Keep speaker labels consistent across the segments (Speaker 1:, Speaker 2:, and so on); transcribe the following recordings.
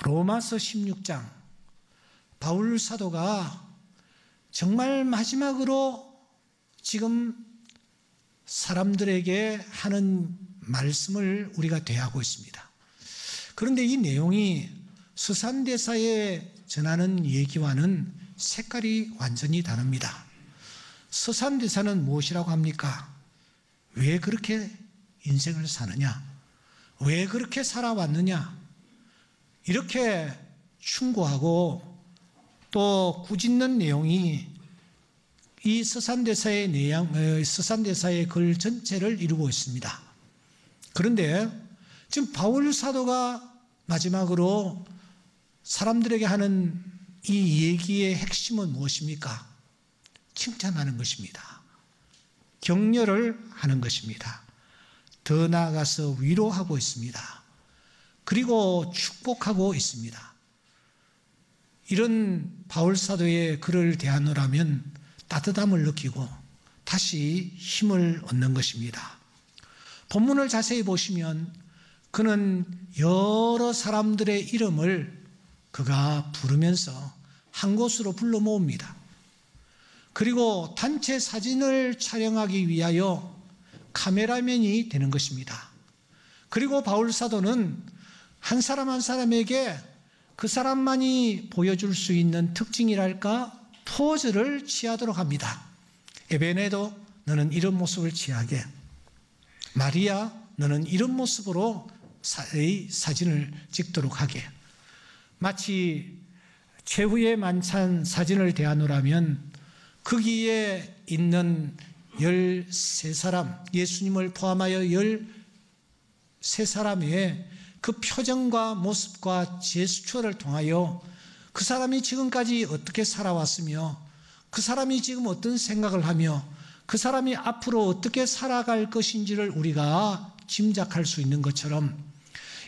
Speaker 1: 로마서 16장, 바울 사도가 정말 마지막으로 지금 사람들에게 하는 말씀을 우리가 대하고 있습니다. 그런데 이 내용이 서산대사에 전하는 얘기와는 색깔이 완전히 다릅니다. 서산대사는 무엇이라고 합니까? 왜 그렇게 인생을 사느냐? 왜 그렇게 살아왔느냐? 이렇게 충고하고 또 꾸짖는 내용이 이 서산대사의 글 전체를 이루고 있습니다. 그런데 지금 바울 사도가 마지막으로 사람들에게 하는 이 얘기의 핵심은 무엇입니까? 칭찬하는 것입니다. 격려를 하는 것입니다. 더 나아가서 위로하고 있습니다. 그리고 축복하고 있습니다. 이런 바울 사도의 글을 대하노라면 따뜻함을 느끼고 다시 힘을 얻는 것입니다. 본문을 자세히 보시면 그는 여러 사람들의 이름을 그가 부르면서 한 곳으로 불러 모읍니다. 그리고 단체 사진을 촬영하기 위하여 카메라맨이 되는 것입니다. 그리고 바울 사도는 한 사람 한 사람에게 그 사람만이 보여줄 수 있는 특징이랄까 포즈를 취하도록 합니다. 에베네도 너는 이런 모습을 취하게, 마리아 너는 이런 모습으로 사진을 찍도록 하게. 마치 최후의 만찬 사진을 대하노라면 거기에 있는 13사람, 예수님을 포함하여 13사람의 그 표정과 모습과 제스처를 통하여 그 사람이 지금까지 어떻게 살아왔으며 그 사람이 지금 어떤 생각을 하며 그 사람이 앞으로 어떻게 살아갈 것인지를 우리가 짐작할 수 있는 것처럼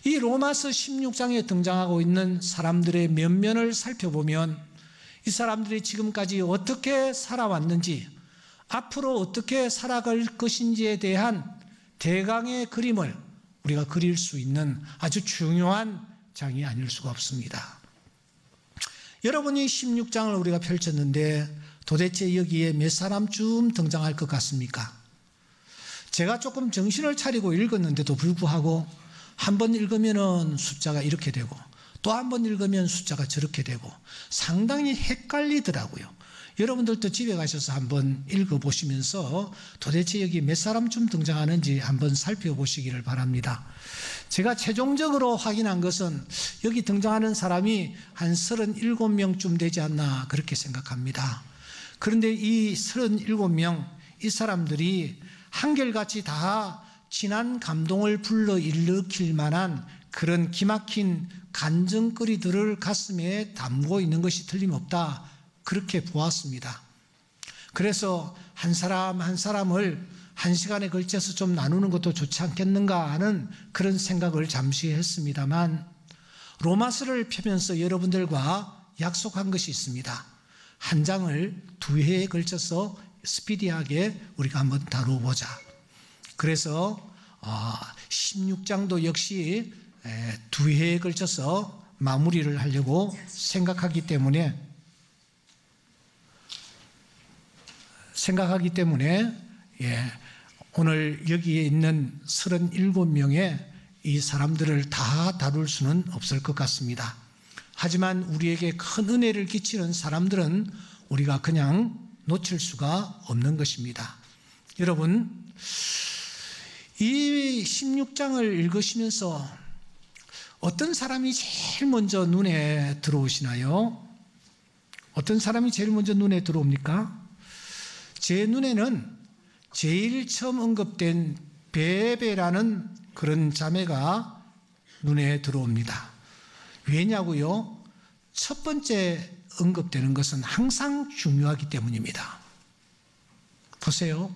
Speaker 1: 이 로마서 16장에 등장하고 있는 사람들의 면면을 살펴보면 이 사람들이 지금까지 어떻게 살아왔는지 앞으로 어떻게 살아갈 것인지에 대한 대강의 그림을 우리가 그릴 수 있는 아주 중요한 장이 아닐 수가 없습니다. 여러분이 16장을 우리가 펼쳤는데 도대체 여기에 몇 사람쯤 등장할 것 같습니까? 제가 조금 정신을 차리고 읽었는데도 불구하고 한 번 읽으면 숫자가 이렇게 되고 또 한 번 읽으면 숫자가 저렇게 되고 상당히 헷갈리더라고요. 여러분들도 집에 가셔서 한번 읽어보시면서 도대체 여기 몇 사람쯤 등장하는지 한번 살펴보시기를 바랍니다. 제가 최종적으로 확인한 것은 여기 등장하는 사람이 한 37명쯤 되지 않나 그렇게 생각합니다. 그런데 이 37명, 이 사람들이 한결같이 다 진한 감동을 불러일으킬 만한 그런 기막힌 간증거리들을 가슴에 담고 있는 것이 틀림없다. 그렇게 보았습니다. 그래서 한 사람 한 사람을 한 시간에 걸쳐서 좀 나누는 것도 좋지 않겠는가 하는 그런 생각을 잠시 했습니다만 로마서를 펴면서 여러분들과 약속한 것이 있습니다. 한 장을 2회에 걸쳐서 스피디하게 우리가 한번 다루어보자. 그래서 16장도 역시 2회에 걸쳐서 마무리를 하려고 생각하기 때문에 오늘 여기에 있는 37명의 이 사람들을 다 다룰 수는 없을 것 같습니다. 하지만 우리에게 큰 은혜를 끼치는 사람들은 우리가 그냥 놓칠 수가 없는 것입니다. 여러분, 이 16장을 읽으시면서 어떤 사람이 제일 먼저 눈에 들어오시나요? 어떤 사람이 제일 먼저 눈에 들어옵니까? 제 눈에는 제일 처음 언급된 베베라는 그런 자매가 눈에 들어옵니다. 왜냐고요? 첫 번째 언급되는 것은 항상 중요하기 때문입니다. 보세요.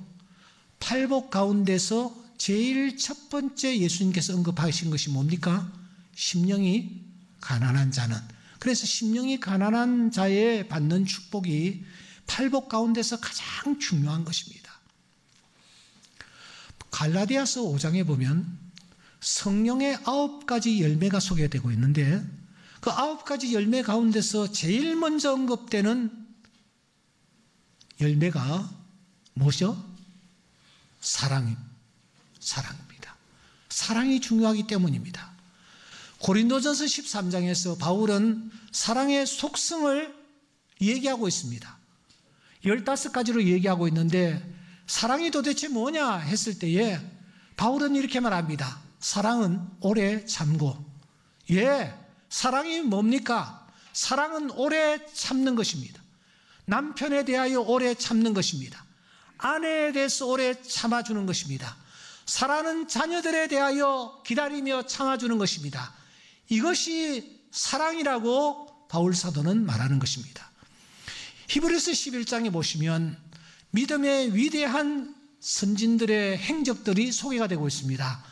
Speaker 1: 팔복 가운데서 제일 첫 번째 예수님께서 언급하신 것이 뭡니까? 심령이 가난한 자는. 그래서 심령이 가난한 자에 받는 축복이 팔복 가운데서 가장 중요한 것입니다. 갈라디아서 5장에 보면 성령의 9가지 열매가 소개되고 있는데 그 9가지 열매 가운데서 제일 먼저 언급되는 열매가 뭐죠? 사랑입니다. 사랑이 중요하기 때문입니다. 고린도전서 13장에서 바울은 사랑의 속성을 얘기하고 있습니다. 15가지로 얘기하고 있는데 사랑이 도대체 뭐냐 했을 때에 바울은 이렇게 말합니다. 사랑은 오래 참고. 사랑이 뭡니까? 사랑은 오래 참는 것입니다. 남편에 대하여 오래 참는 것입니다. 아내에 대해서 오래 참아주는 것입니다. 사랑하는 자녀들에 대하여 기다리며 참아주는 것입니다. 이것이 사랑이라고 바울 사도는 말하는 것입니다. 히브리서 11장에 보시면 믿음의 위대한 선진들의 행적들이 소개가 되고 있습니다.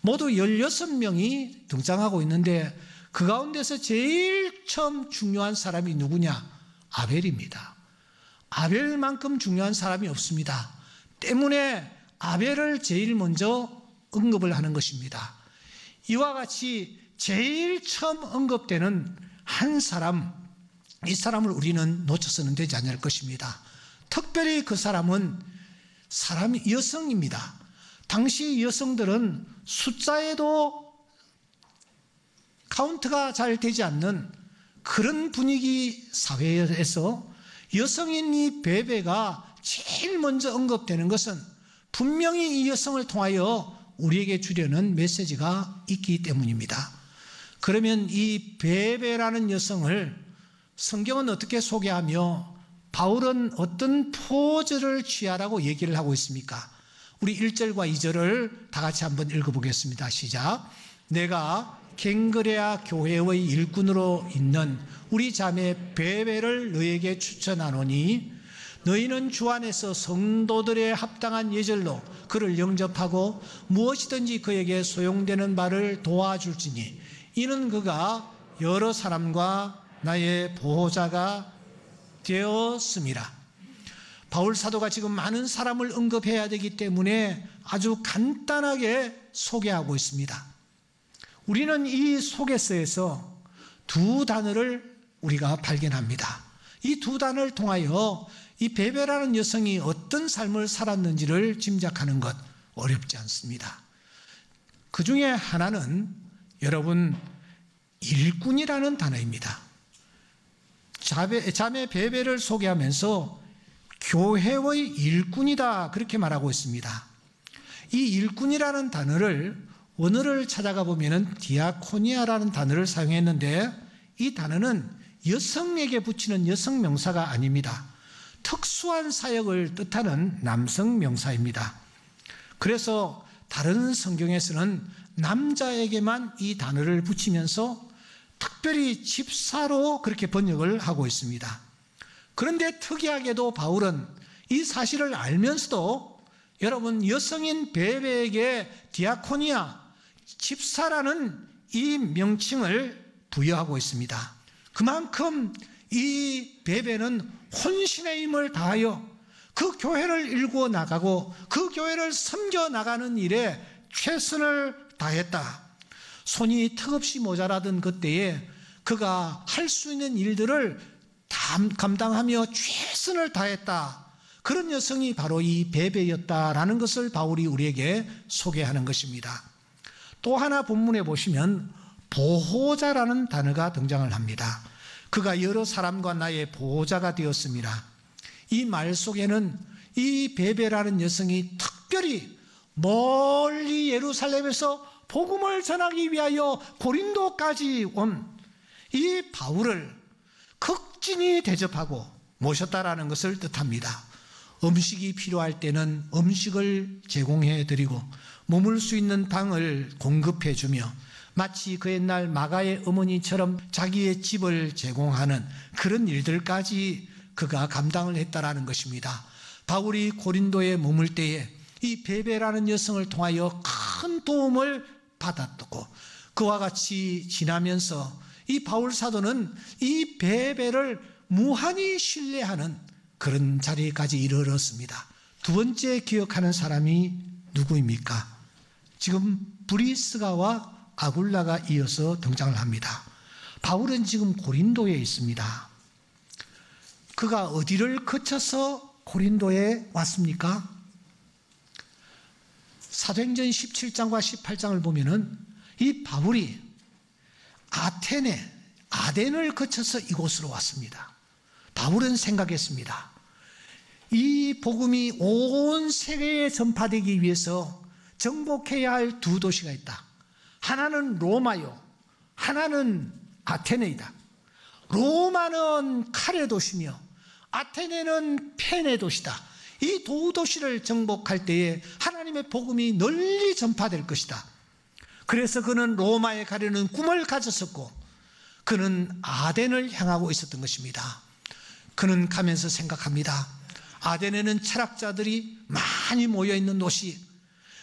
Speaker 1: 모두 16명이 등장하고 있는데 그 가운데서 제일 처음 중요한 사람이 누구냐? 아벨입니다. 아벨만큼 중요한 사람이 없습니다. 때문에 아벨을 제일 먼저 언급을 하는 것입니다. 이와 같이 제일 처음 언급되는 한 사람, 이 사람을 우리는 놓쳐서는 되지 않을 것입니다. 특별히 그 사람은 여성입니다. 당시 여성들은 숫자에도 카운트가 잘 되지 않는 그런 분위기 사회에서 여성인 이 베베가 제일 먼저 언급되는 것은 분명히 이 여성을 통하여 우리에게 주려는 메시지가 있기 때문입니다. 그러면 이 베베라는 여성을 성경은 어떻게 소개하며 바울은 어떤 포즈를 취하라고 얘기를 하고 있습니까? 우리 1절과 2절을 다 같이 한번 읽어보겠습니다. 시작. 내가 갱그레아 교회의 일꾼으로 있는 우리 자매 베베를 너에게 추천하노니 너희는 주 안에서 성도들의 합당한 예절로 그를 영접하고 무엇이든지 그에게 소용되는 바를 도와줄지니 이는 그가 여러 사람과 나의 보호자가 되었음이라. 바울 사도가 지금 많은 사람을 언급해야 되기 때문에 아주 간단하게 소개하고 있습니다. 우리는 이 소개서에서 두 단어를 우리가 발견합니다. 이 두 단어를 통하여 이 베베라는 여성이 어떤 삶을 살았는지를 짐작하는 것 어렵지 않습니다. 그 중에 하나는 여러분 일꾼이라는 단어입니다. 자매 베베를 소개하면서 교회의 일꾼이다 그렇게 말하고 있습니다. 이 일꾼이라는 단어를 원어를 찾아가 보면 디아코니아라는 단어를 사용했는데 이 단어는 여성에게 붙이는 여성 명사가 아닙니다. 특수한 사역을 뜻하는 남성 명사입니다. 그래서 다른 성경에서는 남자에게만 이 단어를 붙이면서 특별히 집사로 그렇게 번역을 하고 있습니다. 그런데 특이하게도 바울은 이 사실을 알면서도 여러분 여성인 베베에게 디아코니아, 집사라는 이 명칭을 부여하고 있습니다. 그만큼 이 베베는 혼신의 힘을 다하여 그 교회를 일구어 나가고 그 교회를 섬겨 나가는 일에 최선을 다했다. 손이 턱없이 모자라던 그때에 그가 할 수 있는 일들을 감당하며 최선을 다했다. 그런 여성이 바로 이 베베였다라는 것을 바울이 우리에게 소개하는 것입니다. 또 하나 본문에 보시면 보호자라는 단어가 등장을 합니다. 그가 여러 사람과 나의 보호자가 되었습니다. 이 말 속에는 이 베베라는 여성이 특별히 멀리 예루살렘에서 복음을 전하기 위하여 고린도까지 온 이 바울을 극진히 대접하고 모셨다라는 것을 뜻합니다. 음식이 필요할 때는 음식을 제공해 드리고 머물 수 있는 방을 공급해 주며 마치 그 옛날 마가의 어머니처럼 자기의 집을 제공하는 그런 일들까지 그가 감당을 했다라는 것입니다. 바울이 고린도에 머물 때에 이 베베라는 여성을 통하여 큰 도움을 받았고 그와 같이 지나면서 이 바울 사도는 이 베베를 무한히 신뢰하는 그런 자리까지 이르렀습니다. 두 번째 기억하는 사람이 누구입니까? 지금 브리스가와 아굴라가 이어서 등장을 합니다. 바울은 지금 고린도에 있습니다. 그가 어디를 거쳐서 고린도에 왔습니까? 사도행전 17장과 18장을 보면은 이 바울이 아덴을 거쳐서 이곳으로 왔습니다. 바울은 생각했습니다. 이 복음이 온 세계에 전파되기 위해서 정복해야 할 두 도시가 있다. 하나는 로마요, 하나는 아테네이다. 로마는 칼의 도시며 아테네는 펜의 도시다. 이 두 도시를 정복할 때에 하나님의 복음이 널리 전파될 것이다. 그래서 그는 로마에 가려는 꿈을 가졌었고 그는 아덴을 향하고 있었던 것입니다. 그는 가면서 생각합니다. 아덴에는 철학자들이 많이 모여있는 도시,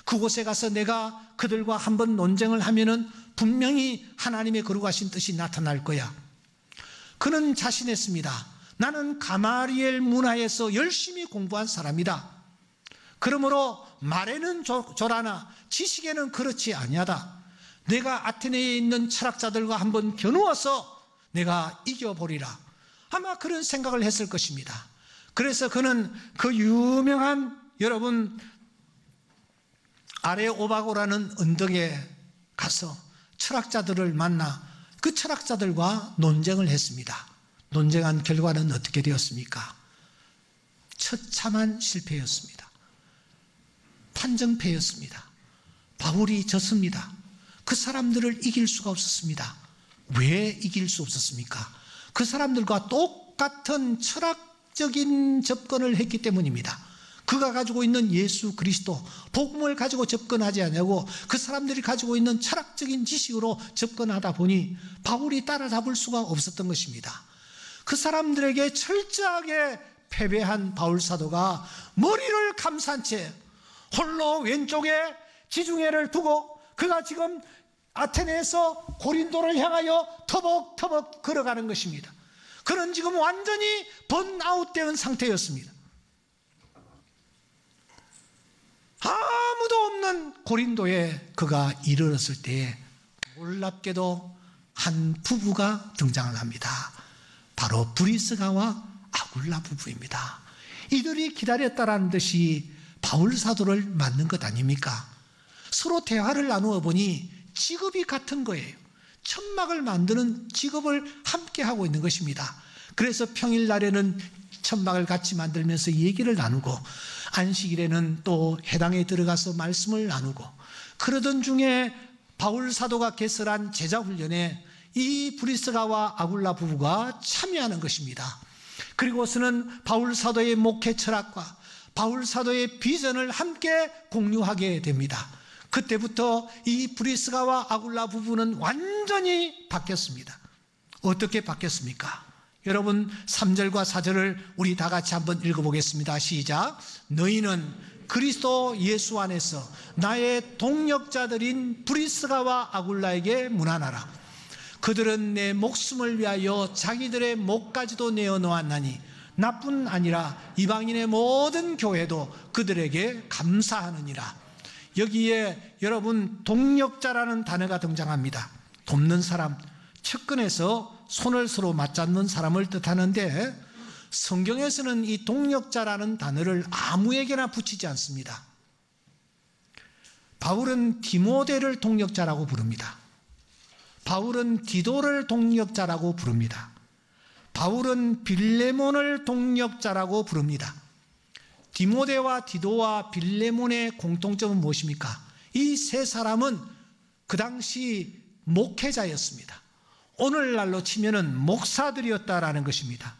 Speaker 1: 그곳에 가서 내가 그들과 한번 논쟁을 하면은 분명히 하나님의 거룩하신 뜻이 나타날 거야. 그는 자신했습니다. 나는 가마리엘 문화에서 열심히 공부한 사람이다. 그러므로 말에는 조라나 지식에는 그렇지 아니하다. 내가 아테네에 있는 철학자들과 한번 겨누어서 내가 이겨보리라. 아마 그런 생각을 했을 것입니다. 그래서 그는 그 유명한 여러분 아레오바고라는 언덕에 가서 철학자들을 만나 그 철학자들과 논쟁을 했습니다. 논쟁한 결과는 어떻게 되었습니까? 처참한 실패였습니다. 판정패였습니다. 바울이 졌습니다. 그 사람들을 이길 수가 없었습니다. 왜 이길 수 없었습니까? 그 사람들과 똑같은 철학적인 접근을 했기 때문입니다. 그가 가지고 있는 예수 그리스도 복음을 가지고 접근하지 않냐고 그 사람들이 가지고 있는 철학적인 지식으로 접근하다 보니 바울이 따라잡을 수가 없었던 것입니다. 그 사람들에게 철저하게 패배한 바울 사도가 머리를 감싼 채 홀로 왼쪽에 지중해를 두고 그가 지금 아테네에서 고린도를 향하여 터벅터벅 걸어가는 것입니다. 그는 지금 완전히 번아웃된 상태였습니다. 아무도 없는 고린도에 그가 이르렀을 때에 놀랍게도 한 부부가 등장을 합니다. 바로 브리스가와 아굴라 부부입니다. 이들이 기다렸다라는 듯이 바울 사도를 만난 것 아닙니까? 서로 대화를 나누어 보니 직업이 같은 거예요. 천막을 만드는 직업을 함께 하고 있는 것입니다. 그래서 평일날에는 천막을 같이 만들면서 얘기를 나누고 안식일에는 또 해당에 들어가서 말씀을 나누고 그러던 중에 바울 사도가 개설한 제자훈련에 이 브리스가와 아굴라 부부가 참여하는 것입니다. 그리고서는 바울 사도의 목회 철학과 바울 사도의 비전을 함께 공유하게 됩니다. 그때부터 이 브리스가와 아굴라 부부는 완전히 바뀌었습니다. 어떻게 바뀌었습니까? 여러분 3절과 4절을 우리 다 같이 한번 읽어보겠습니다. 시작. 너희는 그리스도 예수 안에서 나의 동역자들인 브리스가와 아굴라에게 문안하라. 그들은 내 목숨을 위하여 자기들의 목까지도 내어놓았나니 나뿐 아니라 이방인의 모든 교회도 그들에게 감사하느니라. 여기에 여러분 동역자라는 단어가 등장합니다. 돕는 사람, 측근에서 손을 서로 맞잡는 사람을 뜻하는데 성경에서는 이 동역자라는 단어를 아무에게나 붙이지 않습니다. 바울은 디모데를 동역자라고 부릅니다. 바울은 디도를 동역자라고 부릅니다. 바울은 빌레몬을 동역자라고 부릅니다. 디모데와 디도와 빌레몬의 공통점은 무엇입니까? 이 세 사람은 그 당시 목회자였습니다. 오늘날로 치면은 목사들이었다라는 것입니다.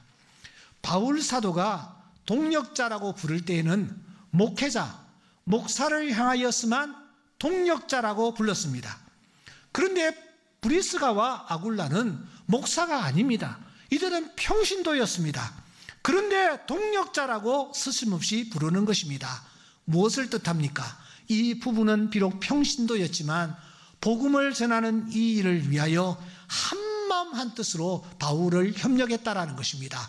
Speaker 1: 바울 사도가 동역자라고 부를 때에는 목회자, 목사를 향하였으만 동역자라고 불렀습니다. 그런데 브리스가와 아굴라는 목사가 아닙니다. 이들은 평신도였습니다. 그런데 동역자라고 스스럼없이 부르는 것입니다. 무엇을 뜻합니까? 이 부부는 비록 평신도였지만 복음을 전하는 이 일을 위하여 한마음 한뜻으로 바울을 협력했다라는 것입니다.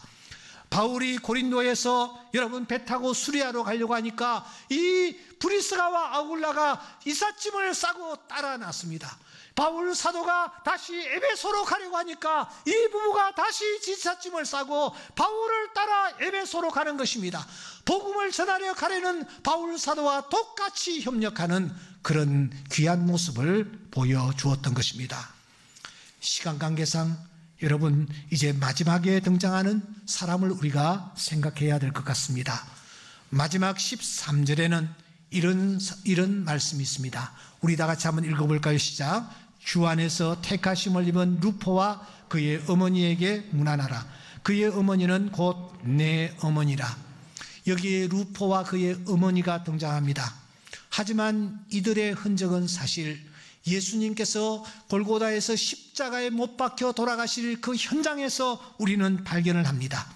Speaker 1: 바울이 고린도에서 여러분 배 타고 수리아로 가려고 하니까 이 브리스가와 아굴라가 이삿짐을 싸고 따라 났습니다. 바울 사도가 다시 에베소로 가려고 하니까 이 부부가 다시 지사짐을 싸고 바울을 따라 에베소로 가는 것입니다. 복음을 전하려 가려는 바울 사도와 똑같이 협력하는 그런 귀한 모습을 보여주었던 것입니다. 시간 관계상 여러분, 이제 마지막에 등장하는 사람을 우리가 생각해야 될 것 같습니다. 마지막 13절에는 이런 말씀이 있습니다. 우리 다 같이 한번 읽어볼까요? 시작. 주 안에서 택하심을 입은 루포와 그의 어머니에게 문안하라. 그의 어머니는 곧 내 어머니라. 여기에 루포와 그의 어머니가 등장합니다. 하지만 이들의 흔적은 사실 예수님께서 골고다에서 십자가에 못 박혀 돌아가실 그 현장에서 우리는 발견을 합니다.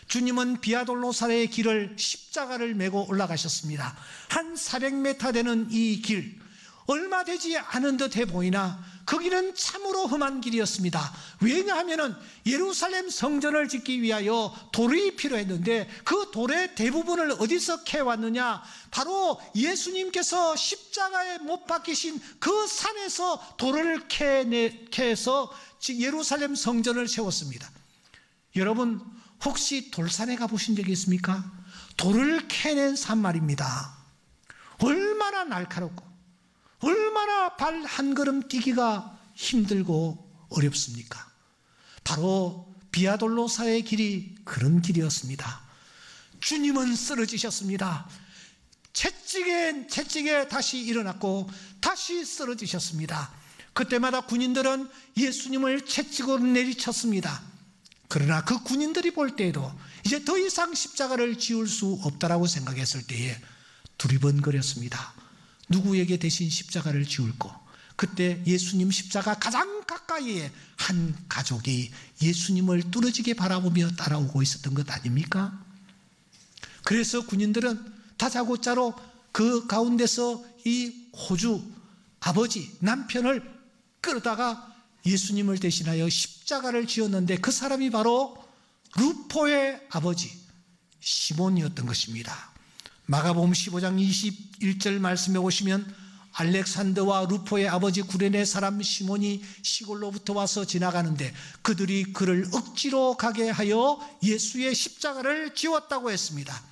Speaker 1: 주님은 비아돌로사의 길을 십자가를 메고 올라가셨습니다. 한 400m 되는 이 길, 얼마 되지 않은 듯해 보이나 그 길은 참으로 험한 길이었습니다. 왜냐하면 예루살렘 성전을 짓기 위하여 돌이 필요했는데 그 돌의 대부분을 어디서 캐왔느냐? 바로 예수님께서 십자가에 못 박히신 그 산에서 돌을 캐서 예루살렘 성전을 세웠습니다. 여러분, 혹시 돌산에 가보신 적이 있습니까? 돌을 캐낸 산 말입니다. 얼마나 날카롭고 얼마나 발 한 걸음 뛰기가 힘들고 어렵습니까? 바로 비아돌로사의 길이 그런 길이었습니다. 주님은 쓰러지셨습니다. 채찍에 다시 일어났고 다시 쓰러지셨습니다. 그때마다 군인들은 예수님을 채찍으로 내리쳤습니다. 그러나 그 군인들이 볼 때에도 이제 더 이상 십자가를 지울 수 없다라고 생각했을 때에 두리번거렸습니다. 누구에게 대신 십자가를 지울고, 그때 예수님 십자가 가장 가까이에 한 가족이 예수님을 뚫어지게 바라보며 따라오고 있었던 것 아닙니까? 그래서 군인들은 다짜고짜로 그 가운데서 이 호주 아버지 남편을 끌다가 예수님을 대신하여 십자가를 지었는데 그 사람이 바로 루포의 아버지 시몬이었던 것입니다. 마가복음 15장 21절 말씀에 보시면 알렉산더와 루포의 아버지 구레네 사람 시몬이 시골로부터 와서 지나가는데 그들이 그를 억지로 가게 하여 예수의 십자가를 지웠다고 했습니다.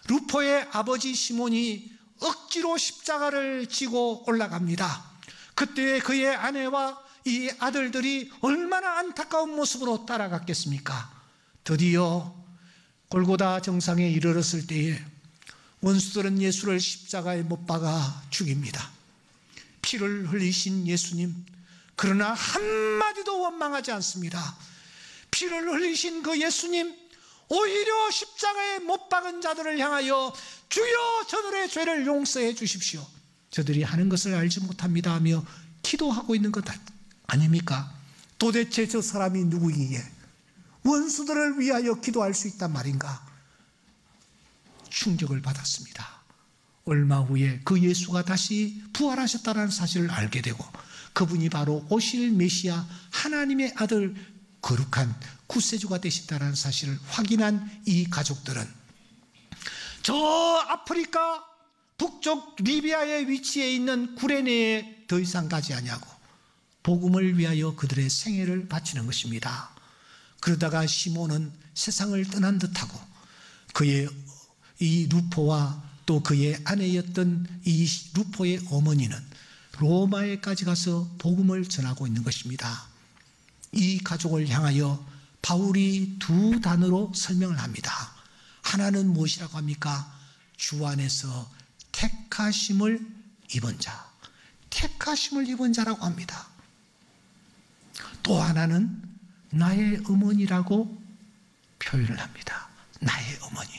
Speaker 1: 루포의 아버지 시몬이 억지로 십자가를 지고 올라갑니다. 그때 그의 아내와 이 아들들이 얼마나 안타까운 모습으로 따라갔겠습니까? 드디어 골고다 정상에 이르렀을 때에 원수들은 예수를 십자가에 못 박아 죽입니다. 피를 흘리신 예수님, 그러나 한마디도 원망하지 않습니다. 피를 흘리신 그 예수님, 오히려 십자가에 못 박은 자들을 향하여 주여 저들의 죄를 용서해 주십시오, 저들이 하는 것을 알지 못합니다 하며 기도하고 있는 것 아닙니까? 도대체 저 사람이 누구이기에 원수들을 위하여 기도할 수 있단 말인가? 충격을 받았습니다. 얼마 후에 그 예수가 다시 부활하셨다는 사실을 알게 되고 그분이 바로 오실 메시아 하나님의 아들 거룩한 구세주가 되신다는 사실을 확인한 이 가족들은 저 아프리카 북쪽 리비아의 위치에 있는 구레네에 더 이상 가지 아니하고 복음을 위하여 그들의 생애를 바치는 것입니다. 그러다가 시몬은 세상을 떠난 듯하고 그의 이 루포와 또 그의 아내였던 이 루포의 어머니는 로마에까지 가서 복음을 전하고 있는 것입니다. 이 가족을 향하여 바울이 두 단어로 설명을 합니다. 하나는 무엇이라고 합니까? 주 안에서 택하심을 입은 자, 택하심을 입은 자라고 합니다. 또 하나는 나의 어머니라고 표현을 합니다. 나의 어머니.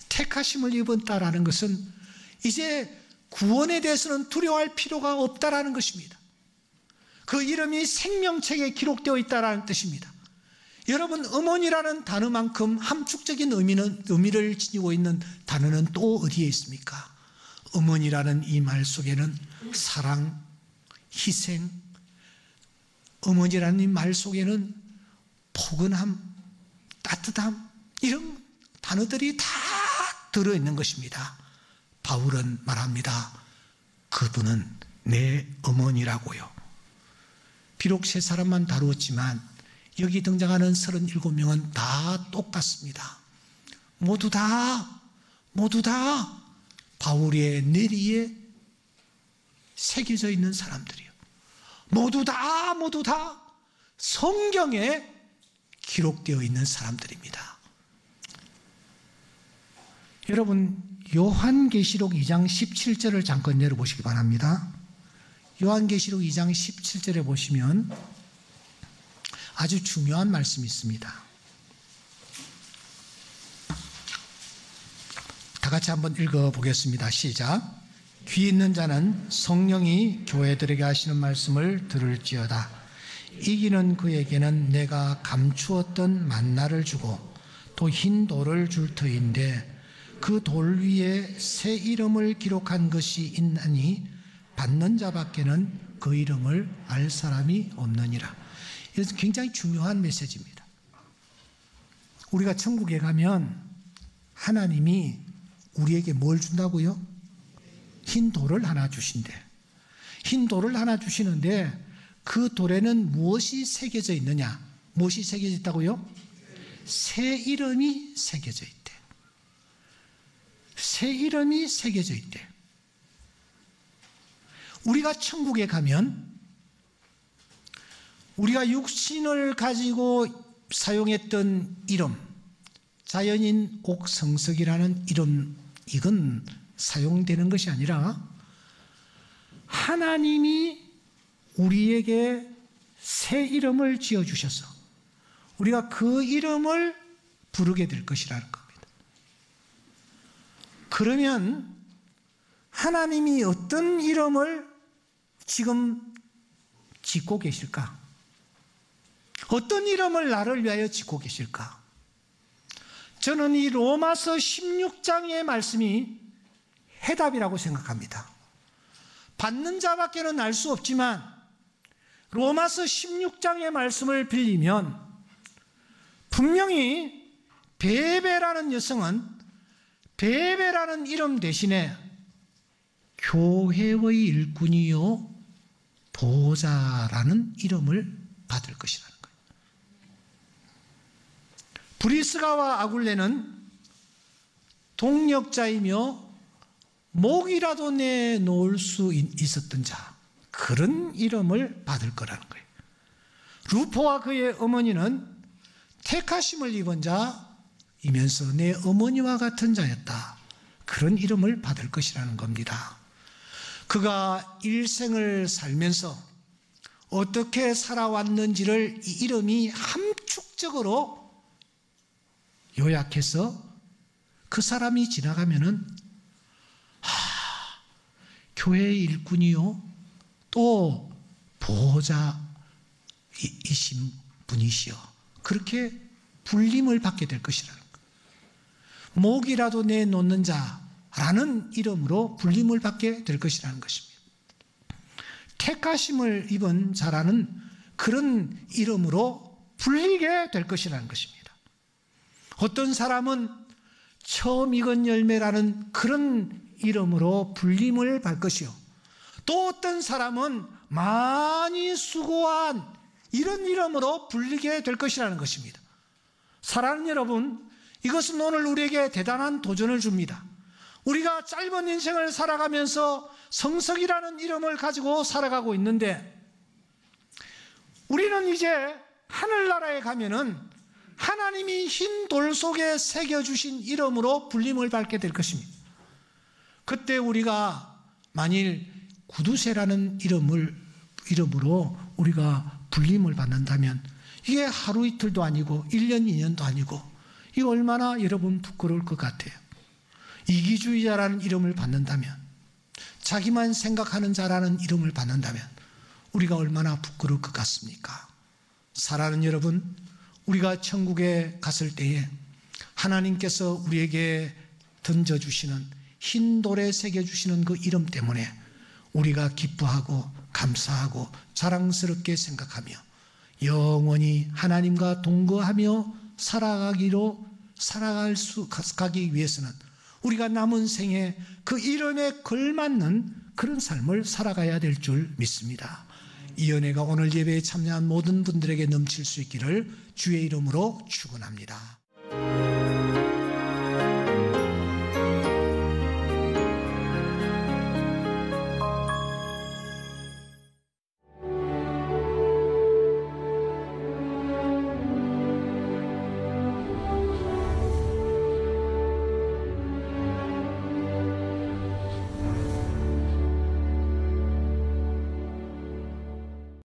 Speaker 1: 택하심을 입은 딸라는 것은 이제 구원에 대해서는 두려워할 필요가 없다라는 것입니다. 그 이름이 생명책에 기록되어 있다라는 뜻입니다. 여러분, 어머니라는 단어만큼 함축적인 의미를 지니고 있는 단어는 또 어디에 있습니까? 어머니라는 이 말 속에는 사랑, 희생, 어머니라는 이 말 속에는 포근함, 따뜻함, 이런 단어들이 다 들어있는 것입니다. 바울은 말합니다. 그분은 내 어머니라고요. 비록 세 사람만 다루었지만 여기 등장하는 37명은 다 똑같습니다. 모두 다 바울의 뇌리에 새겨져 있는 사람들이요. 모두 다 성경에 기록되어 있는 사람들입니다. 여러분, 요한계시록 2장 17절을 잠깐 내려보시기 바랍니다. 요한계시록 2장 17절에 보시면 아주 중요한 말씀이 있습니다. 다 같이 한번 읽어보겠습니다. 시작. 귀 있는 자는 성령이 교회들에게 하시는 말씀을 들을지어다. 이기는 그에게는 내가 감추었던 만나를 주고 또 흰 돌을 줄 터인데 그 돌 위에 새 이름을 기록한 것이 있나니 받는 자밖에는 그 이름을 알 사람이 없느니라. 이것은 굉장히 중요한 메시지입니다. 우리가 천국에 가면 하나님이 우리에게 뭘 준다고요? 흰 돌을 하나 주신대. 흰 돌을 하나 주시는데 그 돌에는 무엇이 새겨져 있느냐? 무엇이 새겨져 있다고요? 새 이름이 새겨져 있대. 새 이름이 새겨져 있대. 우리가 천국에 가면 우리가 육신을 가지고 사용했던 이름, 자연인 옥성석이라는 이름, 이건 사용되는 것이 아니라 하나님이 우리에게 새 이름을 지어주셔서 우리가 그 이름을 부르게 될 것이라는 겁니다. 그러면 하나님이 어떤 이름을 지금 짓고 계실까? 어떤 이름을 나를 위하여 짓고 계실까? 저는 이 로마서 16장의 말씀이 해답이라고 생각합니다. 받는 자밖에는 알 수 없지만 로마서 16장의 말씀을 빌리면 분명히 베베라는 여성은 베베라는 이름 대신에 교회의 일꾼이요 보호자라는 이름을 받을 것이라는 거예요. 브리스가와 아굴레는 동력자이며 목이라도 내놓을 수 있었던 자, 그런 이름을 받을 거라는 거예요. 루포와 그의 어머니는 택하심을 입은 자이면서 내 어머니와 같은 자였다. 그런 이름을 받을 것이라는 겁니다. 그가 일생을 살면서 어떻게 살아왔는지를 이 이름이 함축적으로 요약해서 그 사람이 지나가면은 교회의 일꾼이요 또 보호자이신 분이시여, 그렇게 불림을 받게 될 것이라는 거예요. 목이라도 내놓는 자라는 이름으로 불림을 받게 될 것이라는 것입니다. 택하심을 입은 자라는 그런 이름으로 불리게 될 것이라는 것입니다. 어떤 사람은 처음 익은 열매라는 그런 이름으로 불림을 받을 것이요, 또 어떤 사람은 많이 수고한 이런 이름으로 불리게 될 것이라는 것입니다. 사랑하는 여러분, 이것은 오늘 우리에게 대단한 도전을 줍니다. 우리가 짧은 인생을 살아가면서 성석이라는 이름을 가지고 살아가고 있는데, 우리는 이제 하늘나라에 가면은 하나님이 흰 돌 속에 새겨주신 이름으로 불림을 받게 될 것입니다. 그때 우리가 만일 구두쇠라는 이름으로 우리가 불림을 받는다면 이게 하루 이틀도 아니고 1년 2년도 아니고 이게 얼마나 여러분 부끄러울 것 같아요. 이기주의자라는 이름을 받는다면, 자기만 생각하는 자라는 이름을 받는다면 우리가 얼마나 부끄러울 것 같습니까? 사랑하는 여러분, 우리가 천국에 갔을 때에 하나님께서 우리에게 던져주시는 흰 돌에 새겨주시는 그 이름 때문에 우리가 기뻐하고 감사하고 자랑스럽게 생각하며 영원히 하나님과 동거하며 살아가기 위해서는 우리가 남은 생에 그 이름에 걸맞는 그런 삶을 살아가야 될 줄 믿습니다. 이 은혜가 오늘 예배에 참여한 모든 분들에게 넘칠 수 있기를 주의 이름으로 축원합니다.